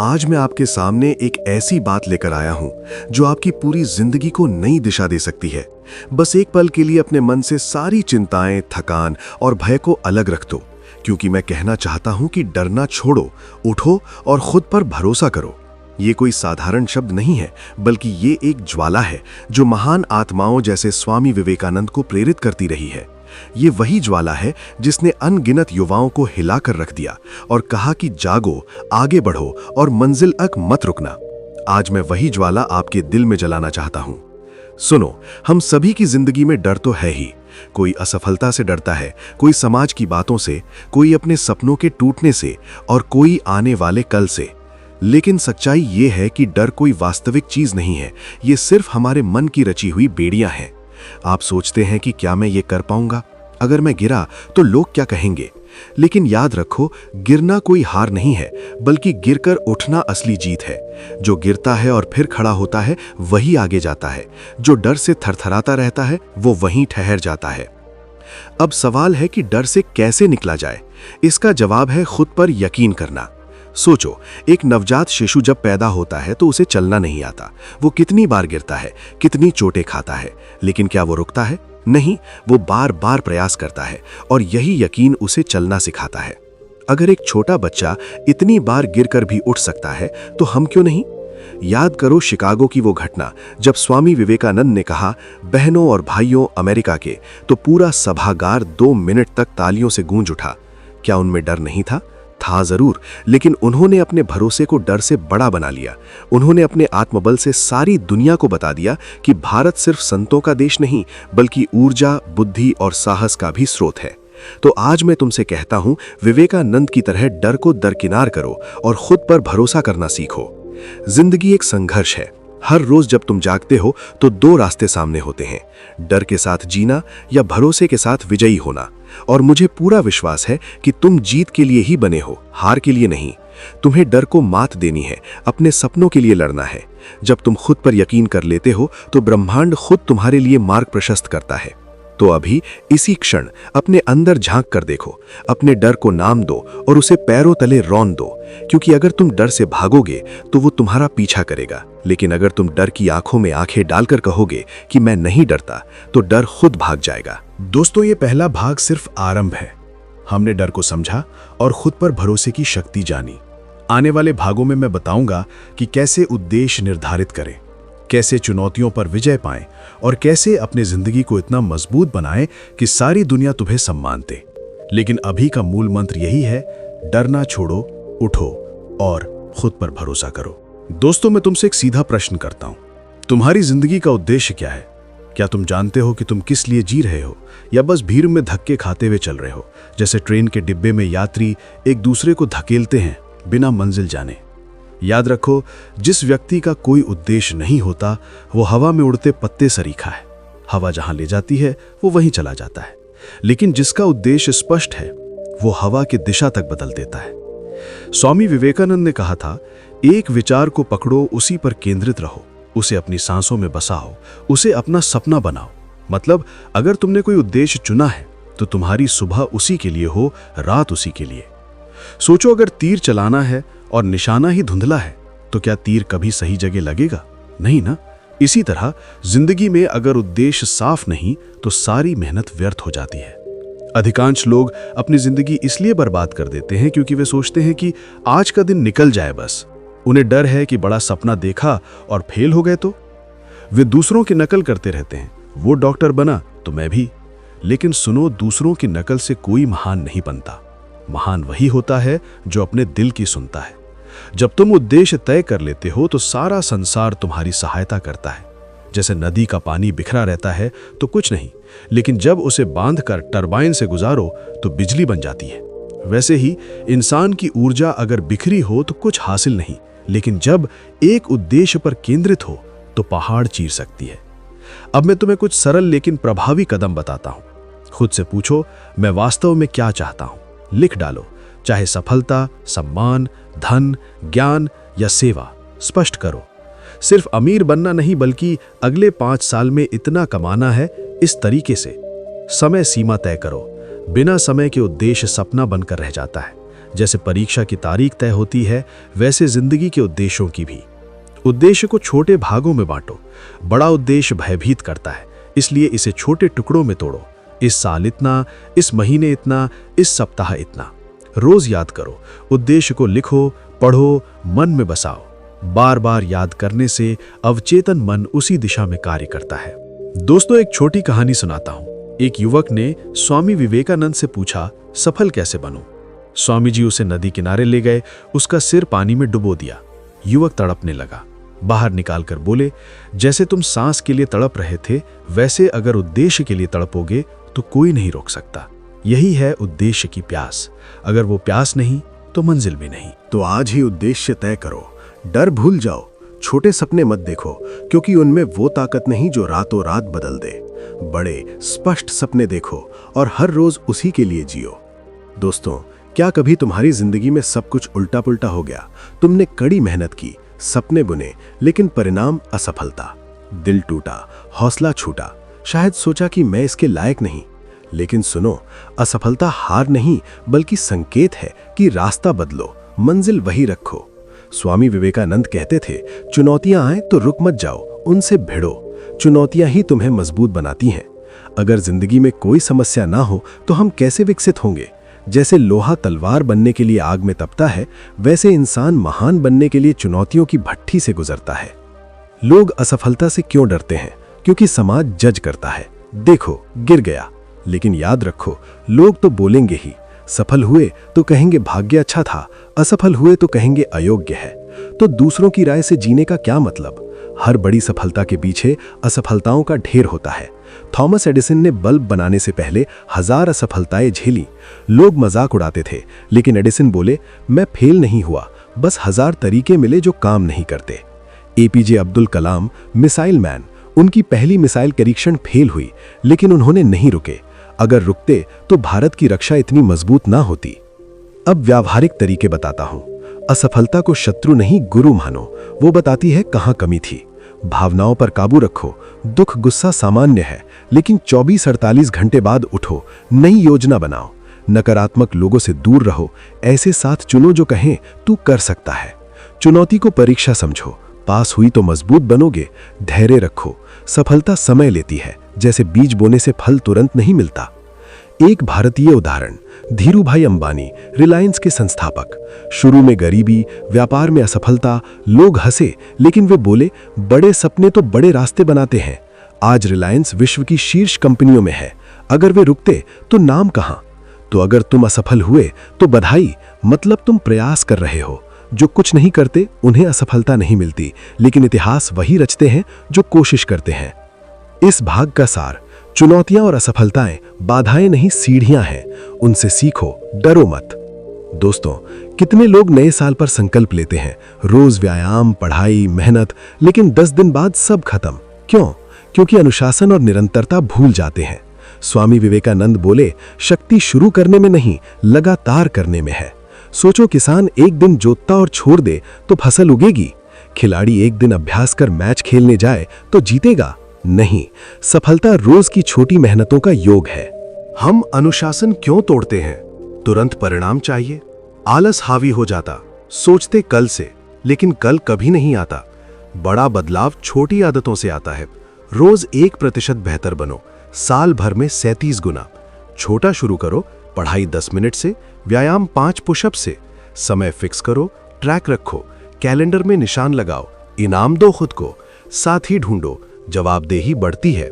आज मैं आपके सामने एक ऐसी बात लेकर आया हूं जो आपकी पूरी जिंदगी को नई दिशा दे सकती है। बस एक पल के लिए अपने मन से सारी चिंताएं, थकान और भय को अलग रख दो, क्योंकि मैं कहना चाहता हूं कि डरना छोड़ो, उठो और खुद पर भरोसा करो। ये कोई साधारण शब्द नहीं है, बल्कि ये एक ज्वाला है जो महान आत्माओं जैसे स्वामी विवेकानंद को प्रेरित करती रही है। ये वही ज्वाला है जिसने अनगिनत युवाओं को हिलाकर रख दिया और कहा कि जागो, आगे बढ़ो और मंजिल तक मत रुकना। आज मैं वही ज्वाला आपके दिल में जलाना चाहता हूं। सुनो, हम सभी की जिंदगी में डर तो है ही। कोई असफलता से डरता है, कोई समाज की बातों से, कोई अपने सपनों के टूटने से और कोई आने वाले कल से। लेकिन सच्चाई ये है कि डर कोई वास्तविक चीज नहीं है, ये सिर्फ हमारे मन की रची हुई बेड़ियां हैं। आप सोचते हैं कि क्या मैं ये कर पाऊंगा? अगर मैं गिरा तो लोग क्या कहेंगे? लेकिन याद रखो, गिरना कोई हार नहीं है, बल्कि गिरकर उठना असली जीत है। जो गिरता है और फिर खड़ा होता है, वही आगे जाता है। जो डर से थरथराता रहता है, वो वहीं ठहर जाता है। अब सवाल है कि डर से कैसे निकला जाए? इसका जवाब है खुद पर यकीन करना। सोचो, एक नवजात शिशु जब पैदा होता है तो उसे चलना नहीं आता। वो कितनी बार गिरता है, कितनी चोटें खाता है, लेकिन क्या वो रुकता है? नहीं, वो बार बार प्रयास करता है और यही यकीन उसे चलना सिखाता है। अगर एक छोटा बच्चा इतनी बार गिरकर भी उठ सकता है, तो हम क्यों नहीं? याद करो शिकागो की वो घटना, जब स्वामी विवेकानंद ने कहा, बहनों और भाइयों अमेरिका के, तो पूरा सभागार 2 मिनट तक तालियों से गूंज उठा। क्या उनमें डर नहीं था? था जरूर, लेकिन उन्होंने अपने भरोसे को डर से बड़ा बना लिया। उन्होंने अपने आत्मबल से सारी दुनिया को बता दिया कि भारत सिर्फ संतों का देश नहीं, बल्कि ऊर्जा, बुद्धि और साहस का भी स्रोत है। तो आज मैं तुमसे कहता हूं, विवेकानंद की तरह डर को दरकिनार करो और खुद पर भरोसा करना सीखो। जिंदगी एक संघर्ष है। हर रोज जब तुम जागते हो तो 2 रास्ते सामने होते हैं, डर के साथ जीना या भरोसे के साथ विजयी होना। और मुझे पूरा विश्वास है कि तुम जीत के लिए ही बने हो, हार के लिए नहीं। तुम्हें डर को मात देनी है, अपने सपनों के लिए लड़ना है। जब तुम खुद पर यकीन कर लेते हो तो ब्रह्मांड खुद तुम्हारे लिए मार्ग प्रशस्त करता है। तो अभी इसी क्षण अपने अंदर झांक कर देखो, अपने डर को नाम दो और उसे पैरों तले रौंद दो। क्योंकि अगर तुम डर से भागोगे तो वो तुम्हारा पीछा करेगा, लेकिन अगर तुम डर की आंखों में आंखें डालकर कहोगे कि मैं नहीं डरता, तो डर खुद भाग जाएगा। दोस्तों, ये पहला भाग सिर्फ आरंभ है। हमने डर को समझा और खुद पर भरोसे की शक्ति जानी। आने वाले भागों में मैं बताऊंगा कि कैसे उद्देश्य निर्धारित करें, कैसे चुनौतियों पर विजय पाएं और कैसे अपनी जिंदगी को इतना मजबूत बनाएं कि सारी दुनिया तुम्हें सम्मान दे। लेकिन अभी का मूल मंत्र यही है, डरना छोड़ो, उठो और खुद पर भरोसा करो। दोस्तों, मैं तुमसे एक सीधा प्रश्न करता हूं, तुम्हारी जिंदगी का उद्देश्य क्या है? क्या तुम जानते हो कि तुम किस लिए जी रहे हो, या बस भीड़ में धक्के खाते हुए चल रहे हो, जैसे ट्रेन के डिब्बे में यात्री एक दूसरे को धकेलते हैं बिना मंजिल जाने? याद रखो, जिस व्यक्ति का कोई उद्देश्य नहीं होता, वो हवा में उड़ते पत्ते सरीखा है। हवा जहां ले जाती है वो वहीं चला जाता है। लेकिन जिसका उद्देश्य स्पष्ट है, वो हवा की दिशा तक बदल देता है। स्वामी विवेकानंद ने कहा था, एक विचार को पकड़ो, उसी पर केंद्रित रहो, उसे अपनी सांसों में बसाओ, उसे अपना सपना बनाओ। मतलब, अगर तुमने कोई उद्देश्य चुना है तो तुम्हारी सुबह उसी के लिए हो, रात उसी के लिए। सोचो, अगर तीर चलाना है और निशाना ही धुंधला है, तो क्या तीर कभी सही जगह लगेगा? नहीं ना। इसी तरह जिंदगी में अगर उद्देश्य साफ नहीं तो सारी मेहनत व्यर्थ हो जाती है। अधिकांश लोग अपनी जिंदगी इसलिए बर्बाद कर देते हैं क्योंकि वे सोचते हैं कि आज का दिन निकल जाए बस। उन्हें डर है कि बड़ा सपना देखा और फेल हो गए तो। वे दूसरों की नकल करते रहते हैं, वो डॉक्टर बना तो मैं भी। लेकिन सुनो, दूसरों की नकल से कोई महान नहीं बनता। महान वही होता है जो अपने दिल की सुनता है। जब तुम उद्देश्य तय कर लेते हो तो सारा संसार तुम्हारी सहायता करता है। जैसे नदी का पानी बिखरा रहता है तो कुछ नहीं, लेकिन जब उसे बांधकर टरबाइन से गुजारो तो बिजली बन जाती है। वैसे ही इंसान की ऊर्जा अगर बिखरी हो तो कुछ हासिल नहीं, लेकिन जब एक उद्देश्य पर केंद्रित हो तो पहाड़ चीर सकती है। अब मैं तुम्हें कुछ सरल लेकिन प्रभावी कदम बताता हूं। खुद से पूछो, मैं वास्तव में क्या चाहता हूं? लिख डालो, चाहे सफलता, सम्मान, धन, ज्ञान या सेवा। स्पष्ट करो। सिर्फ अमीर बनना नहीं, बल्कि अगले 5 साल में इतना कमाना है, इस तरीके से। समय सीमा तय करो। बिना समय के उद्देश्य सपना बनकर रह जाता है। जैसे परीक्षा की तारीख तय होती है, वैसे जिंदगी के उद्देश्यों की भी। उद्देश्य को छोटे भागों में बांटो। बड़ा उद्देश्य भयभीत करता है, इसलिए इसे छोटे टुकड़ों में तोड़ो। इस साल इतना, इस महीने इतना, इस सप्ताह इतना। रोज याद करो, उद्देश्य को लिखो, पढ़ो, मन में बसाओ। बार बार याद करने से अवचेतन मन उसी दिशा में कार्य करता है। दोस्तों, एक छोटी कहानी सुनाता हूं। एक युवक ने स्वामी विवेकानंद से पूछा, सफल कैसे बनूं? स्वामी जी उसे नदी किनारे ले गए, उसका सिर पानी में डुबो दिया। युवक तड़पने लगा। बाहर निकालकर बोले, जैसे तुम सांस के लिए तड़प रहे थे, वैसे अगर उद्देश्य के लिए तड़पोगे तो कोई नहीं रोक सकता। यही है उद्देश्य की प्यास। अगर वो प्यास नहीं तो मंजिल भी नहीं। तो आज ही उद्देश्य तय करो, डर भूल जाओ, छोटे सपने मत देखो, क्योंकि उनमें वो ताकत नहीं जो रातों रात बदल दे। बड़े स्पष्ट सपने देखो और हर रोज उसी के लिए जियो। दोस्तों, क्या कभी तुम्हारी जिंदगी में सब कुछ उल्टा पुल्टा हो गया? तुमने कड़ी मेहनत की, सपने बुने, लेकिन परिणाम असफलता। दिल टूटा, हौसला छूटा, शायद सोचा कि मैं इसके लायक नहीं। लेकिन सुनो, असफलता हार नहीं बल्कि संकेत है कि रास्ता बदलो, मंजिल वही रखो। स्वामी विवेकानंद कहते थे, चुनौतियां आए तो रुक मत जाओ, उनसे भिड़ो। चुनौतियां ही तुम्हें मजबूत बनाती हैं। अगर जिंदगी में कोई समस्या ना हो तो हम कैसे विकसित होंगे? जैसे लोहा तलवार बनने के लिए आग में तपता है, वैसे इंसान महान बनने के लिए चुनौतियों की भट्ठी से गुजरता है। लोग असफलता से क्यों डरते हैं? क्योंकि समाज जज करता है। देखो, गिर गया, लेकिन याद रखो, लोग तो बोलेंगे ही। सफल हुए तो कहेंगे भाग्य अच्छा था, असफल हुए तो कहेंगे अयोग्य है। तो दूसरों की राय से जीने का क्या मतलब? हर बड़ी सफलता के पीछे असफलताओं का ढेर होता है। थॉमस एडिसन ने बल्ब बनाने से पहले 1000 असफलताएं झेली। लोग मजाक उड़ाते थे, लेकिन एडिसन बोले, मैं फेल नहीं हुआ, बस 1000 तरीके मिले जो काम नहीं करते। APJ Abdul Kalam, missile man, उनकी पहली मिसाइल परीक्षण फेल हुई, लेकिन उन्होंने नहीं रुके। अगर रुकते तो भारत की रक्षा इतनी मजबूत ना होती। अब व्यावहारिक तरीके बताता हूं। असफलता को शत्रु नहीं, गुरु मानो। वो बताती है कहां कमी थी। भावनाओं पर काबू रखो। दुख गुस्सा सामान्य है, लेकिन 24-48 घंटे बाद उठो, नई योजना बनाओ। नकारात्मक लोगों से दूर रहो, ऐसे साथ चुनो जो कहें तू कर सकता है। चुनौती को परीक्षा समझो, पास हुई तो मजबूत बनोगे। धैर्य रखो, सफलता समय लेती है, जैसे बीज बोने से फल तुरंत नहीं मिलता। एक भारतीय उदाहरण, धीरूभाई अंबानी, रिलायंस के संस्थापक। शुरू में गरीबी, व्यापार में असफलता, लोग हंसे, लेकिन वे बोले, बड़े सपने तो बड़े रास्ते बनाते हैं। आज रिलायंस विश्व की शीर्ष कंपनियों में है। अगर वे रुकते तो नाम कहां? तो अगर तुम असफल हुए तो बधाई, मतलब तुम प्रयास कर रहे हो। जो कुछ नहीं करते उन्हें असफलता नहीं मिलती, लेकिन इतिहास वही रचते हैं जो कोशिश करते हैं। इस भाग का सार, चुनौतियां और असफलताएं बाधाएं नहीं, सीढ़ियां हैं। उनसे सीखो, डरो मत। दोस्तों, कितने लोग नए साल पर संकल्प लेते हैं, रोज व्यायाम, पढ़ाई, मेहनत, लेकिन 10 दिन बाद सब खत्म। क्यों? क्योंकि अनुशासन और निरंतरता भूल जाते हैं। स्वामी विवेकानंद बोले, शक्ति शुरू करने में नहीं, लगातार करने में है। सोचो, किसान एक दिन जोतता और छोड़ दे तो फसल उगेगी? खिलाड़ी एक दिन अभ्यास कर मैच खेलने जाए तो जीतेगा? नहीं। सफलता रोज की छोटी मेहनतों का योग है। हम अनुशासन क्यों तोड़ते हैं? तुरंत परिणाम चाहिए। आलस हावी हो जाता, सोचते कल से, लेकिन कल कभी नहीं आता। बड़ा बदलाव छोटी आदतों से आता है। रोज 1% बेहतर बनो, साल भर में 37 गुना। छोटा शुरू करो, पढ़ाई 10 मिनट से, व्यायाम 5 पुशअप से। समय फिक्स करो, ट्रैक रखो, कैलेंडर में निशान लगाओ, इनाम दो खुद को। साथ ही ढूंढो, जवाबदेही बढ़ती है।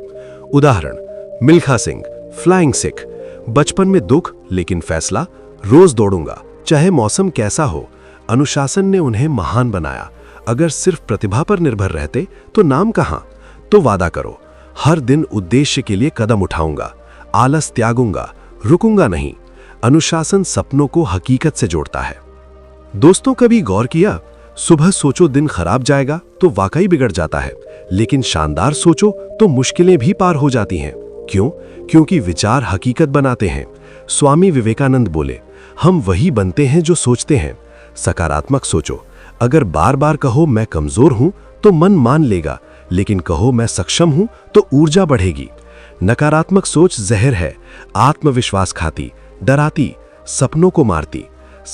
उदाहरण, मिल्खा सिंह, फ्लाइंग सिख। बचपन में दुख, लेकिन फैसला, रोज दौड़ूंगा चाहे मौसम कैसा हो। अनुशासन ने उन्हें महान बनाया। अगर सिर्फ प्रतिभा पर निर्भर रहते तो नाम कहां? तो वादा करो, हर दिन उद्देश्य के लिए कदम उठाऊंगा, आलस त्यागूंगा, रुकूंगा नहीं। अनुशासन सपनों को हकीकत से जोड़ता है। दोस्तों, कभी गौर किया, सुबह सोचो दिन खराब जाएगा तो वाकई बिगड़ जाता है, लेकिन शानदार सोचो तो मुश्किलें भी पार हो जाती हैं। क्यों? क्योंकि विचार हकीकत बनाते हैं। स्वामी विवेकानंद बोले, हम वही बनते हैं जो सोचते हैं। सकारात्मक सोचो। अगर बार बार कहो मैं कमजोर हूं तो मन मान लेगा, लेकिन कहो मैं सक्षम हूं तो ऊर्जा बढ़ेगी। नकारात्मक सोच जहर है, आत्मविश्वास खाती, डराती, सपनों को मारती।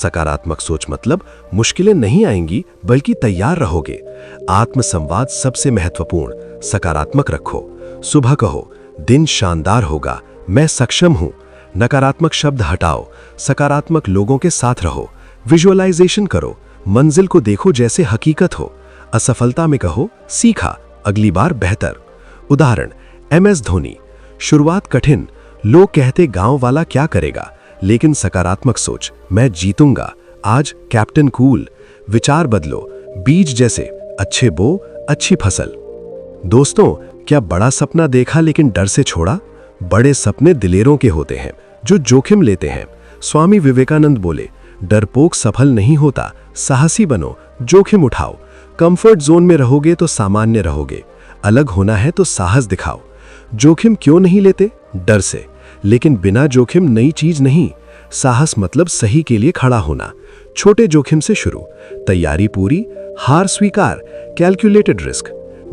सकारात्मक सोच मतलब मुश्किलें नहीं आएंगी बल्कि तैयार रहोगे। आत्मसंवाद सबसे महत्वपूर्ण, सकारात्मक रखो। सुबह कहो, दिन शानदार होगा, मैं सक्षम हूं। नकारात्मक शब्द हटाओ, सकारात्मक लोगों के साथ रहो। विजुअलाइजेशन करो, मंजिल को देखो जैसे हकीकत हो। असफलता में कहो, सीखा, अगली बार बेहतर। उदाहरण, MS धोनी। शुरुआत कठिन, लोग कहते गांव वाला क्या करेगा, लेकिन सकारात्मक सोच, मैं जीतूंगा। आज कैप्टन कूल। विचार बदलो, बीज जैसे, अच्छे बो, अच्छी फसल। दोस्तों, क्या बड़ा सपना देखा लेकिन डर से छोड़ा? बड़े सपने दिलेरों के होते हैं जो जोखिम लेते हैं। स्वामी विवेकानंद बोले, डरपोक सफल नहीं होता, साहसी बनो, जोखिम उठाओ। कंफर्ट जोन में रहोगे तो सामान्य रहोगे, अलग होना है तो साहस दिखाओ। जोखिम क्यों नहीं लेते? डर से। लेकिन बिना जोखिम नई चीज नहीं। साहस मतलब सही के लिए खड़ा होना। छोटे जोखिम से शुरू, तैयारी पूरी, हार स्वीकार, कैलकुलेटेड रिस्क।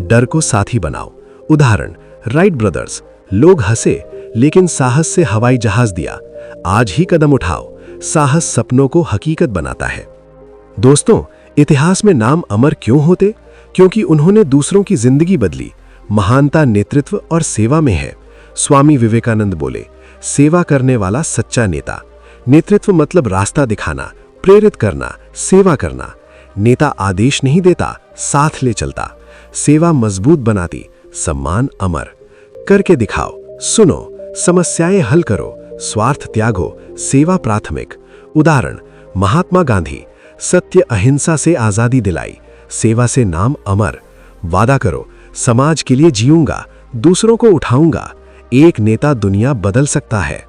डर को साथी बनाओ। उदाहरण, राइट ब्रदर्स। लोग हंसे लेकिन साहस से हवाई जहाज दिया। आज ही कदम उठाओ, साहस सपनों को हकीकत बनाता है। दोस्तों, इतिहास में नाम अमर क्यों होते? क्योंकि उन्होंने दूसरों की जिंदगी बदली। महानता नेतृत्व और सेवा में है। स्वामी विवेकानंद बोले, सेवा करने वाला सच्चा नेता। नेतृत्व मतलब रास्ता दिखाना, प्रेरित करना, सेवा करना। नेता आदेश नहीं देता, साथ ले चलता। सेवा मजबूत बनाती, सम्मान अमर। करके दिखाओ, सुनो, समस्याएं हल करो, स्वार्थ त्यागो, सेवा प्राथमिक। उदाहरण, महात्मा गांधी। सत्य अहिंसा से आजादी दिलाई, सेवा से नाम अमर। वादा करो, समाज के लिए जीऊंगा, दूसरों को उठाऊंगा। एक नेता दुनिया बदल सकता है।